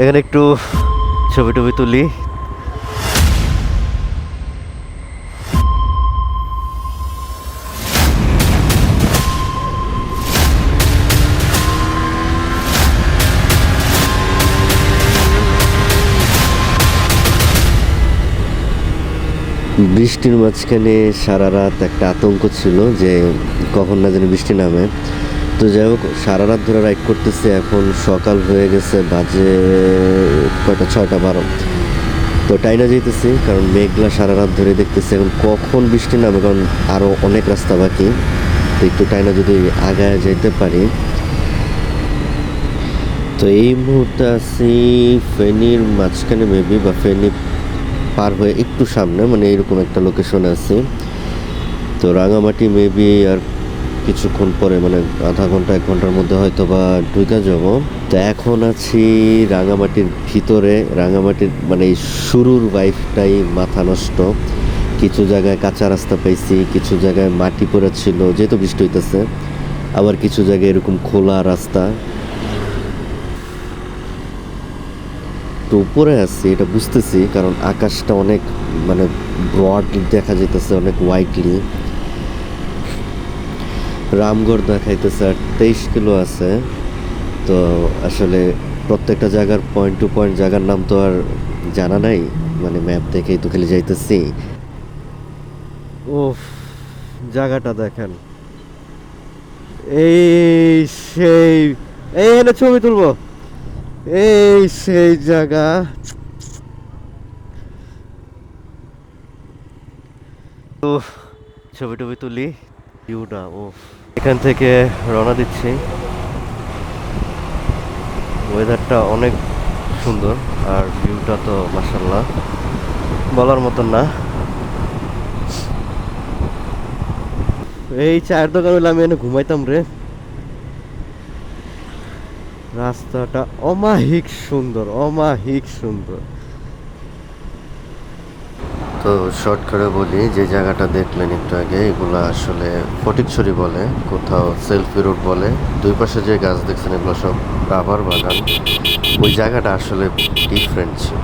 এখানে একটু ছবি টবি তুলি। বৃষ্টির মাঝখানে সারা রাত একটা আতঙ্ক ছিল যে কখন না জানি বৃষ্টি নামে। তো যাই হোক, সারা রাত ধরে রাইড করতেছে, এখন সকাল হয়ে গেছে, বাজে কয়টা 6টা 12। তো টাইনা যেতেছি কারণ মেঘলা সারা রাত ধরে দেখতেছি এখন কখন বৃষ্টি নামে, কারণ আরও অনেক রাস্তা বাকি। তো একটু টাইনা যদি আগায় যেতে পারি। তো এই মুহূর্তে আছি ফেনীর মাঝখানে মেবি, বা ফেনী পার হয়ে একটু সামনে, মানে এইরকম একটা লোকেশনে আছি। তো রাঙামাটি মেবি আর কিছুক্ষণ পরে, মানে আধা ঘন্টা 1 ঘন্টার মধ্যে হয়তো বা ঢুকে যাব। তো এখন আছি রাঙামাটির ভিতরে। রাঙামাটির মানে এই শুরুর ভাইবটাই মাথা নষ্ট। কিছু জায়গায় কাঁচা রাস্তা পাইছি, কিছু জায়গায় মাটি পড়ে ছিল যেহেতু বৃষ্টি হইতেছে, আবার কিছু জায়গায় এরকম খোলা রাস্তা। তো উপরে আছি এটা বুঝতেছি কারণ আকাশটা অনেক মানে ব্রড দেখা যাইতেছে, অনেক ওয়াইডলি। রামগড় দেখাইতেছে আর 23 কিলো আছে। তো আসলে প্রত্যেকটা জায়গার পয়েন্ট টু পয়েন্ট জায়গার নাম তো আর জানা নাই, মানে ম্যাপ দেখেই তো খালি যাইতেছি। ওফ, জায়গাটা দেখেন, এই সেই, এই এখানে ছবি তুলবো, এই সেই জায়গা। তো ছবি টবি তুলি, ভিউটা ও। এখান থেকে রওনা দিচ্ছি। ওয়েদারটা অনেক সুন্দর আর ভিউটা তো মাশাল্লাহ বলার মতন না। এই চায়ের দোকান হইলে আমি এনে ঘুমাইতাম রে। রাস্তাটা অমাহিক সুন্দর, অমাহিক সুন্দর। তো শর্ট করে বলি, যে জায়গাটা দেখলেন একটু আগে, এগুলো আসলে ফটিকছড়ি বলে, কোথাও সেলফি রোড বলে। দুই পাশে যে গাছ দেখছেন এগুলো সব রাবার বাগান। ওই জায়গাটা আসলে ডিফারেন্ট ছিল।